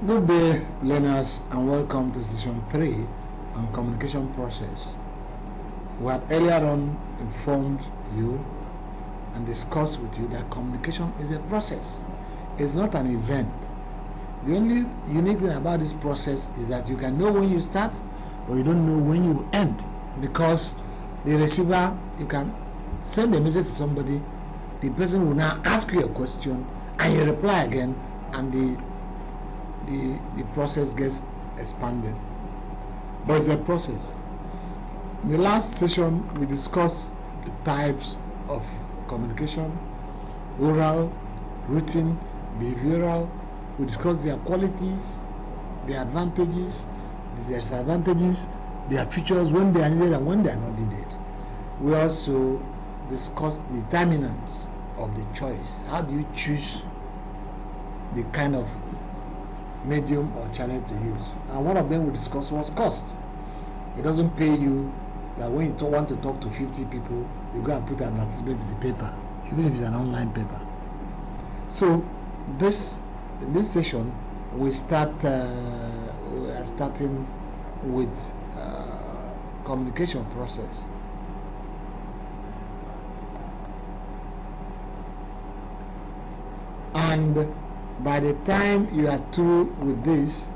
Good day, learners, and welcome to session 3 on communication process. We have earlier on informed you and discussed with you that communication is a process. It's not an event. The only unique thing about this process is that you can know when you start, but you don't know when you end, because the receiver, you can send a message to somebody, the person will now ask you a question, and you reply again, and the process gets expanded. But it's a process. In the last session, we discussed the types of communication: oral, written, behavioral. We discussed their qualities, their advantages, their disadvantages, their features, when they are needed and when they are not needed. We also discussed the determinants of the choice. How do you choose the kind of medium or channel to use? And one of them we discussed was cost. It doesn't pay you that when you want to talk to 50 people, you go and put an advertisement in the paper, even if it's an online paper. So in this session we are starting with communication process. And by the time you are through with this,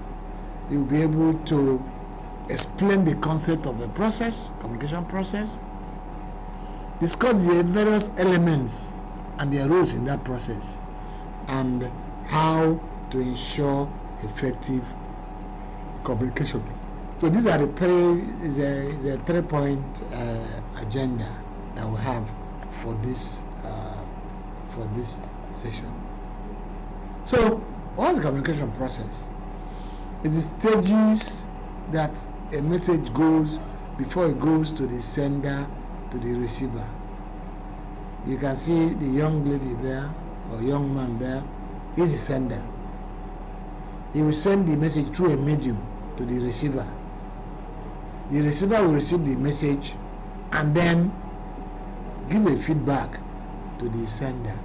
you'll be able to explain the concept of the process, communication process, discuss the various elements and their roles in that process, and how to ensure effective communication. So these are the is a 3-point agenda that we have for this session. So, what's the communication process? It's the stages that a message goes before it goes to the sender, to the receiver. You can see the young lady there, or young man there, he's the sender. He will send the message through a medium to the receiver. The receiver will receive the message and then give a feedback to the sender.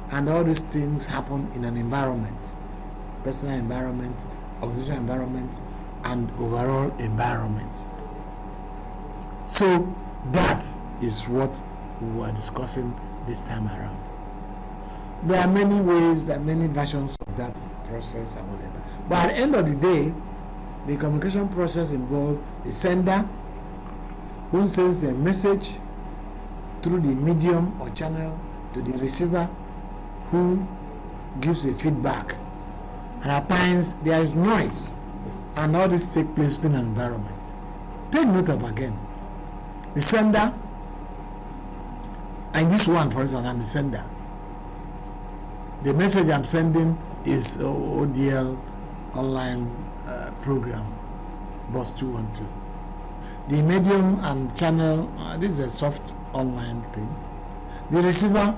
And all these things happen in an environment: personal environment, organizational environment, and overall environment. So that is what we are discussing this time around. There are many ways, there are many versions of that process and whatever. But at the end of the day, the communication process involves the sender who sends a message through the medium or channel to the receiver, who gives a feedback. And at times there is noise, and all this takes place within an environment. Take note of again the sender, and this one, for instance, I'm the sender. The message I'm sending is ODL online program bus 212. The medium and channel, this is a soft online thing. The receiver,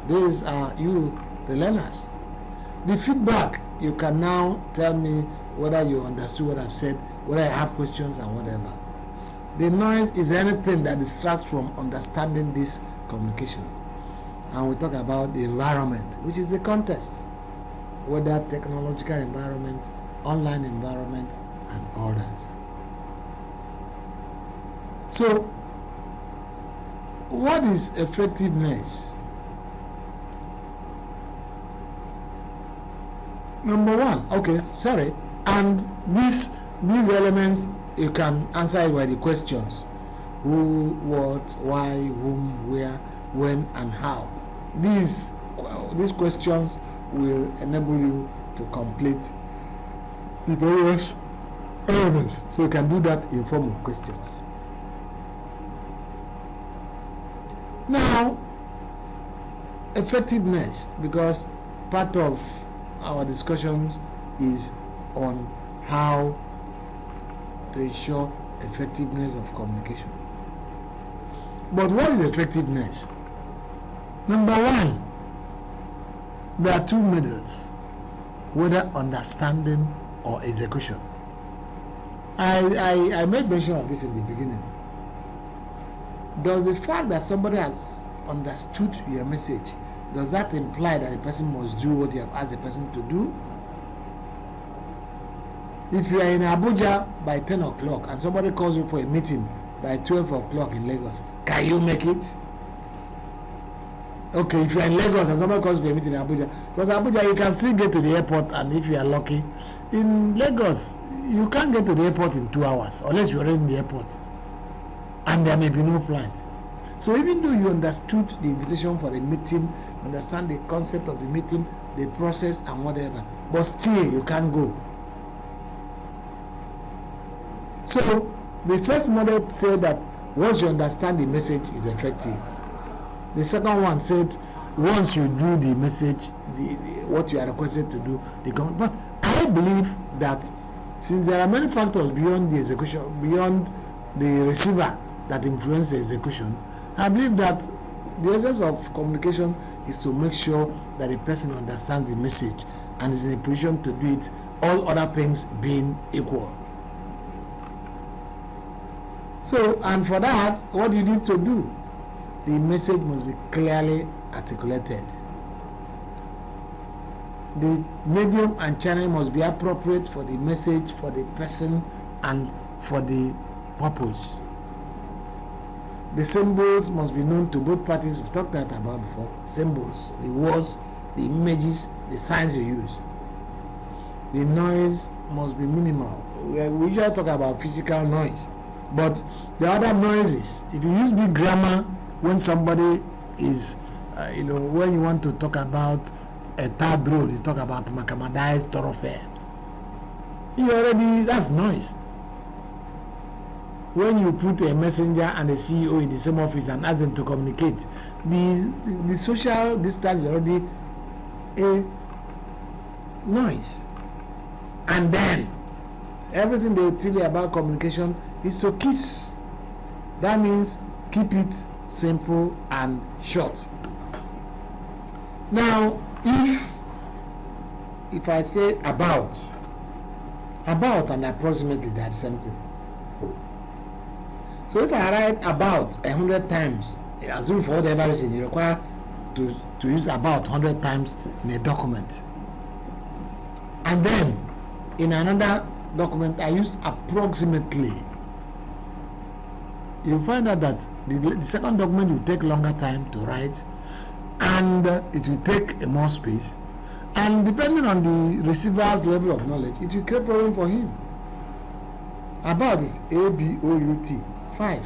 these are you, the learners. The feedback, you can now tell me whether you understood what I've said, whether I have questions and whatever. The noise is anything that distracts from understanding this communication. And we talk about the environment, which is the context, whether technological environment, online environment, and all that. So, what is effectiveness? Number one, and these elements you can answer it by the questions: who, what, why, whom, where, when, and how. These questions will enable you to complete the various elements. So you can do that in form of questions. Now, effectiveness, because part of our discussions is on how to ensure effectiveness of communication. But what is effectiveness? Number one, there are two methods: whether understanding or execution. I made mention of this in the beginning. Does the fact that somebody has understood your message, does that imply that the person must do what you have asked the person to do? If you are in Abuja by 10 o'clock and somebody calls you for a meeting by 12 o'clock in Lagos, can you make it? Okay, if you are in Lagos and somebody calls you for a meeting in Abuja, because Abuja you can still get to the airport, and if you are lucky, in Lagos you can't get to the airport in 2 hours unless you're already in the airport, and there may be no flight. So even though you understood the invitation for a meeting, understand the concept of the meeting, the process and whatever, but still you can't go. So the first model said that once you understand the message is effective. The second one said once you do the message, what you are requested to do, but I believe that since there are many factors beyond the execution, beyond the receiver that influence the execution, I believe that the essence of communication is to make sure that the person understands the message and is in a position to do it, all other things being equal. So, and for that, what do you need to do? The message must be clearly articulated. The medium and channel must be appropriate for the message, for the person, and for the purpose. The symbols must be known to both parties. We've talked that about before. Symbols, the words, the images, the signs you use. The noise must be minimal. We usually talk about physical noise, but the other noises, if you use big grammar when somebody is, when you want to talk about a third road, you talk about Macamadi's thoroughfare. That's noise. When you put a messenger and a CEO in the same office and ask them to communicate, the social distance is already a noise. And then everything they will tell you about communication is to kiss. That means keep it simple and short. Now, if I say about and approximately, that's something. So if I write about 100 times, assume for whatever reason you require to use about 100 times in a document, and then in another document I use approximately, you'll find out that the second document will take longer time to write, and it will take more space, and depending on the receiver's level of knowledge, it will create problem for him. About is ABOUT 5,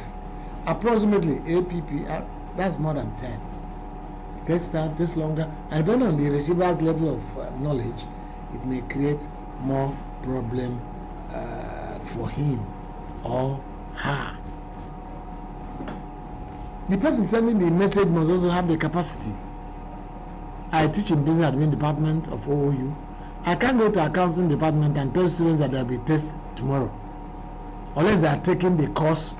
approximately APP, that's more than 10. Takes time, takes longer, and depending on the receiver's level of knowledge, it may create more problem for him or her. The person sending the message must also have the capacity. I teach in business admin department of OOU. I can't go to accounting department and tell students that there will be tests tomorrow, unless they are taking the course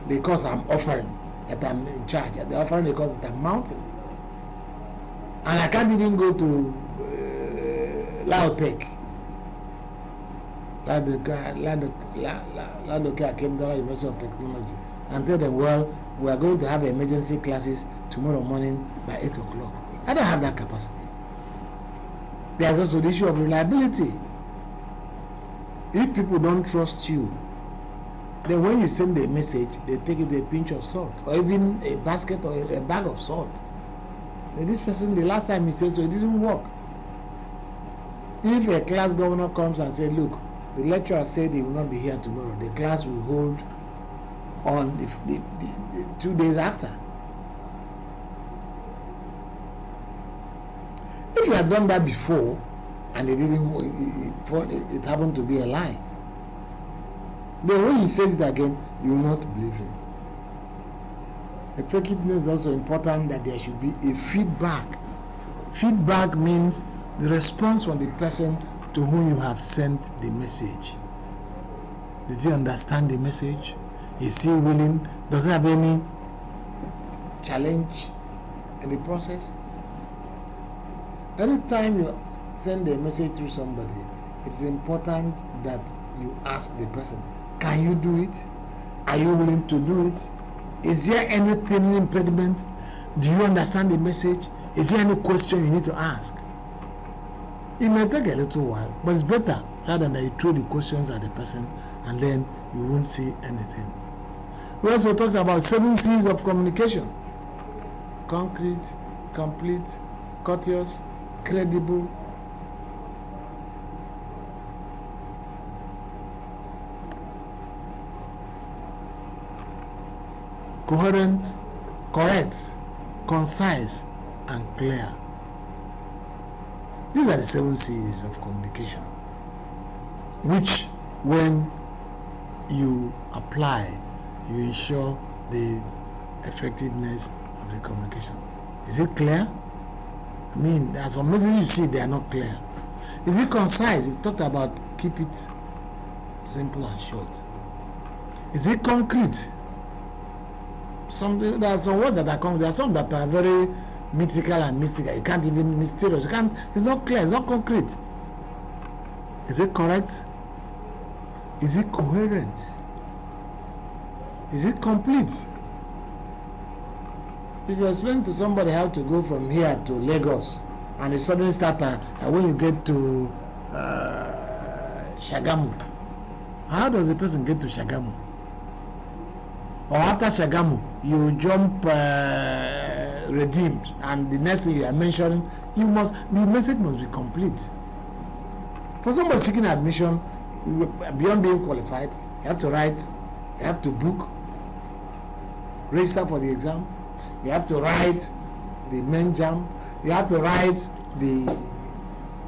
I'm offering, that I'm in charge. They're offering the course that I'm mounting, and I can't even go to Lautech, Ladoke Akimdara University of Technology, and tell them, well, we are going to have emergency classes tomorrow morning by 8 o'clock. I don't have that capacity. There's also the issue of reliability. If people don't trust you, then when you send a message, they take it with a pinch of salt, or even a basket or a bag of salt. And this person, the last time he said so, it didn't work. If a class governor comes and says, look, the lecturer said he will not be here tomorrow, the class will hold on the 2 days after. If you had done that before and it it happened to be a lie, then when he says it again, you will not believe him. Effectiveness is also important, that there should be a feedback. Feedback means the response from the person to whom you have sent the message. Did he understand the message? Is he willing? Does he have any challenge in the process? Anytime you send a message to somebody, it's important that you ask the person, can you do it? Are you willing to do it? Is there anything impediment? Do you understand the message? Is there any question you need to ask? It may take a little while, but it's better rather than that you throw the questions at the person and then you won't see anything. We also talked about 7 C's of communication: concrete, complete, courteous, credible, coherent, correct, concise, and clear. These are the 7 C's of communication, which when you apply, you ensure the effectiveness of the communication. Is it clear? I mean, there are some messages you see, they are not clear. Is it concise? We talked about keep it simple and short. Is it concrete? There are some words that are concrete. There are some that are very mythical and mystical. You can't even mysterious. You can't. It's not clear. It's not concrete. Is it correct? Is it coherent? Is it complete? If you explain to somebody how to go from here to Lagos, and you suddenly start when you get to Shagamu, how does a person get to Shagamu? Or after Shagamu, you jump Redeemed, and the next thing you are mentioning, the message must be complete. For somebody seeking admission, beyond being qualified, you have to write, you have to book, register for the exam, you have to write the main jam, you have to write the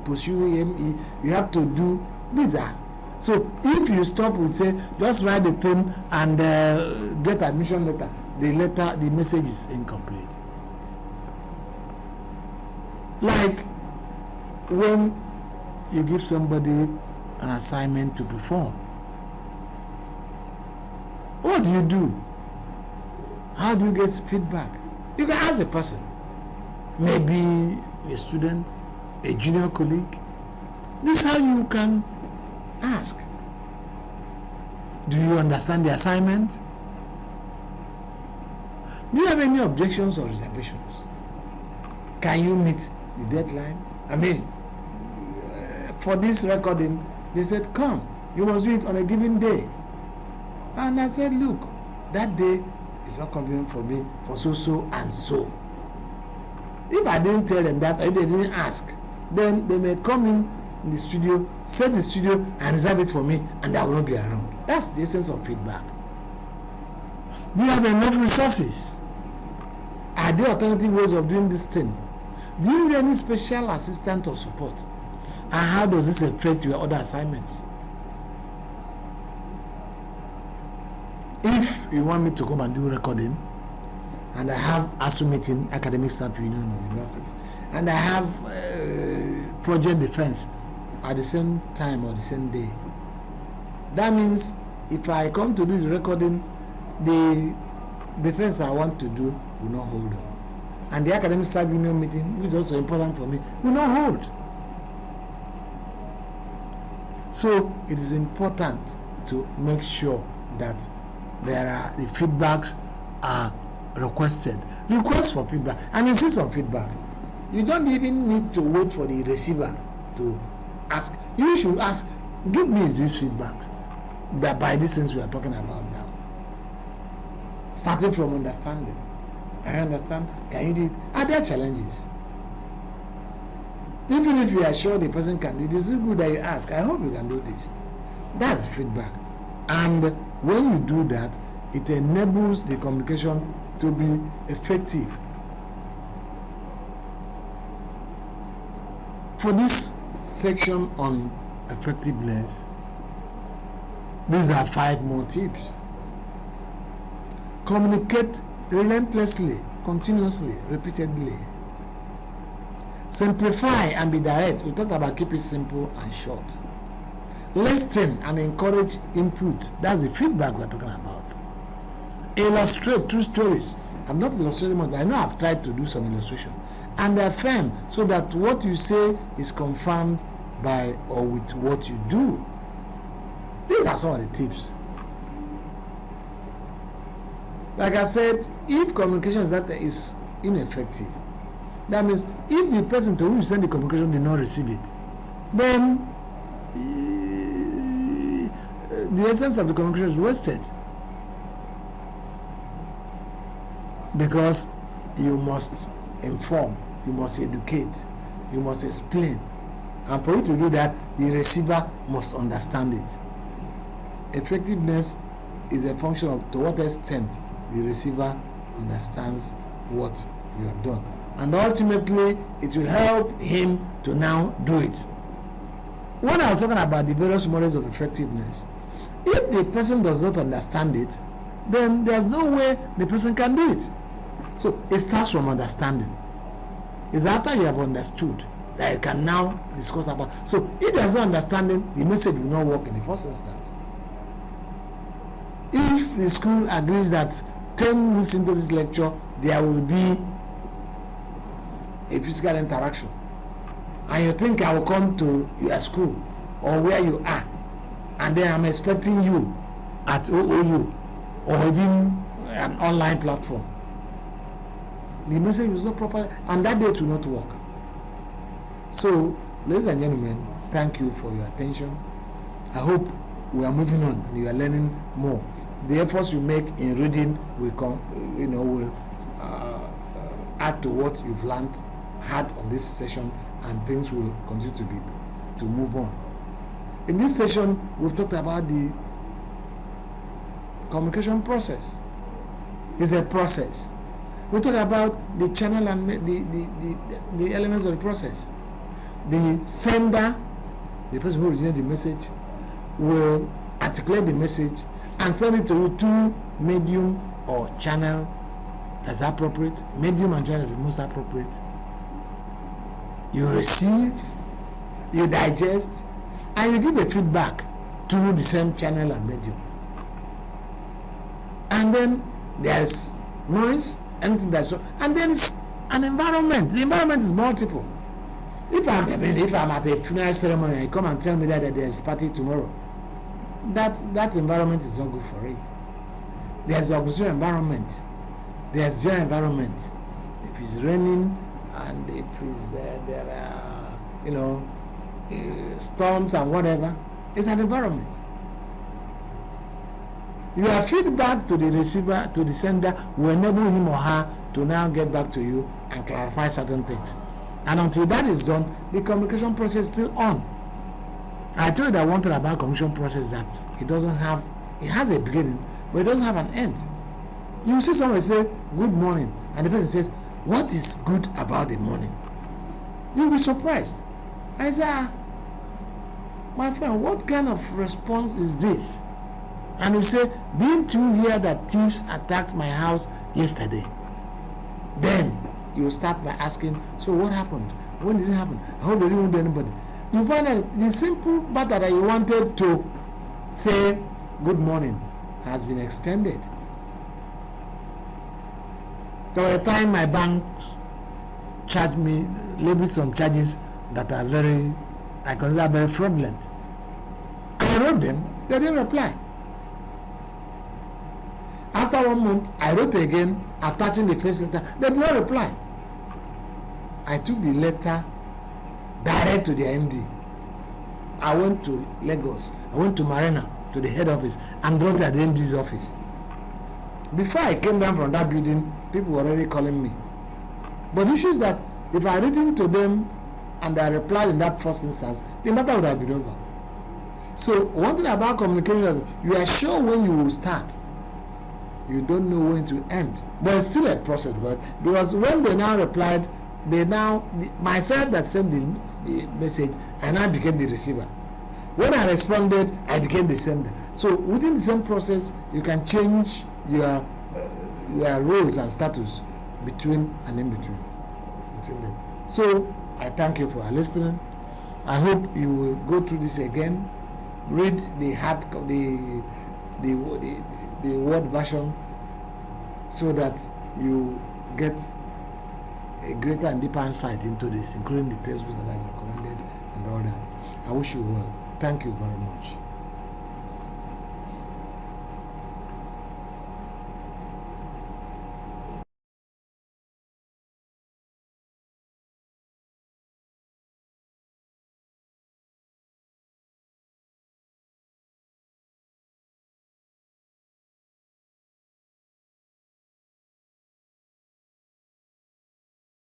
pursuing ME, you have to do these are. So if you stop with say just write the thing and get admission letter, the message is incomplete. Like when you give somebody an assignment to perform, what do? How do you get feedback? You can ask a person, maybe a student, a junior colleague. This is how you can ask. Do you understand the assignment? Do you have any objections or reservations? Can you meet the deadline? I mean, for this recording, they said, come, you must do it on a given day. And I said, look, that day is not convenient for me for so and so. If I didn't tell them that, or if they didn't ask, then they may come in the studio, set the studio and reserve it for me, and I will not be around. That's the essence of feedback. Do you have enough resources? Are there alternative ways of doing this thing? Do you need any special assistance or support? And how does this affect your other assignments? If you want me to come and do recording, and I have ASU meeting, Academic Staff Union of Universities, and I have project defense at the same time or the same day, that means if I come to do the recording, the defense I want to do will not hold on, and the Academic Staff Union meeting, which is also important for me, will not hold. So it is important to make sure that the feedbacks are requested. Request for feedback and insist on feedback. You don't even need to wait for the receiver to ask. You should ask, give me these feedbacks that by these things we are talking about now. Starting from understanding. I understand. Can you do it? Are there challenges? Even if you are sure the person can do this, it's good that you ask. I hope you can do this. That's feedback. And when you do that, it enables the communication to be effective. For this section on effectiveness, these are 5 more tips. Communicate relentlessly, continuously, repeatedly. Simplify and be direct. We talked about keep it simple and short. Listen and encourage input. That's the feedback we're talking about. Illustrate true stories. I'm not illustrating much, but I know I've tried to do some illustration. And affirm, so that what you say is confirmed by or with what you do. These are some of the tips. Like I said, if communication is ineffective, that means if the person to whom you send the communication did not receive it, then the essence of the communication is wasted, because you must inform, you must educate, you must explain, and for you to do that, the receiver must understand it. Effectiveness is a function of to what extent the receiver understands what you have done, and ultimately it will help him to now do it. When I was talking about the various models of effectiveness, if the person does not understand it, then there's no way the person can do it. So it starts from understanding. It's after you have understood that you can now discuss about. So if there's no understanding, the message will not work in the first instance. If the school agrees that 10 weeks into this lecture there will be a physical interaction, and you think I will come to your school or where you are, and then I'm expecting you at OOU or even an online platform, the message is not proper, and that day it will not work. So, ladies and gentlemen, thank you for your attention. I hope we are moving on and you are learning more. The efforts you make in reading will add to what you've had on this session, and things will continue to move on. In this session, we've talked about the communication process. It's a process. We talk about the channel and the elements of the process. The sender, the person who originates the message, will articulate the message and send it to you through medium or channel that's appropriate. Medium and channel is the most appropriate. You receive, you digest, and you give a feedback through the same channel and medium. And then there's noise, anything that's so, and then it's an environment. The environment is multiple. If I'm at a funeral ceremony and you come and tell me that there's a party tomorrow, that environment is not good for it. There's the opposite environment. There's your environment. If it's raining and if there are storms and whatever, it's an environment. Your feedback to the receiver, to the sender, will enable him or her to now get back to you and clarify certain things. And until that is done, the communication process is still on. I told you that one thing about communication process is that it has a beginning, but it doesn't have an end. You see someone say, good morning, and the person says, what is good about the morning? You'll be surprised. I say, my friend, what kind of response is this? And you say, didn't you hear that thieves attacked my house yesterday? Then you start by asking, so what happened? When did it happen? How did it wound anybody? You find that the simple matter that you wanted to say good morning has been extended. There was a time my bank charged me, labeled some charges that are I consider very fraudulent. I wrote them, they didn't reply. After 1 month, I wrote again, attaching the first letter, they did not reply. I took the letter direct to the MD. I went to Lagos, I went to Marina, to the head office, and dropped at the MD's office. Before I came down from that building, people were already calling me. But the issue is that if I had written to them and I replied in that first instance, the matter would have been over. So one thing about communication, you are sure when you will start. You don't know when to end. But it's still a process, because when they now replied, myself that sent the message, I now became the receiver. When I responded, I became the sender. So within the same process, you can change your roles and status between and in between them. So I thank you for listening. I hope you will go through this again, read the word version, so that you get a greater and deeper insight into this, including the textbooks that I've recommended and all that. I wish you well. Thank you very much.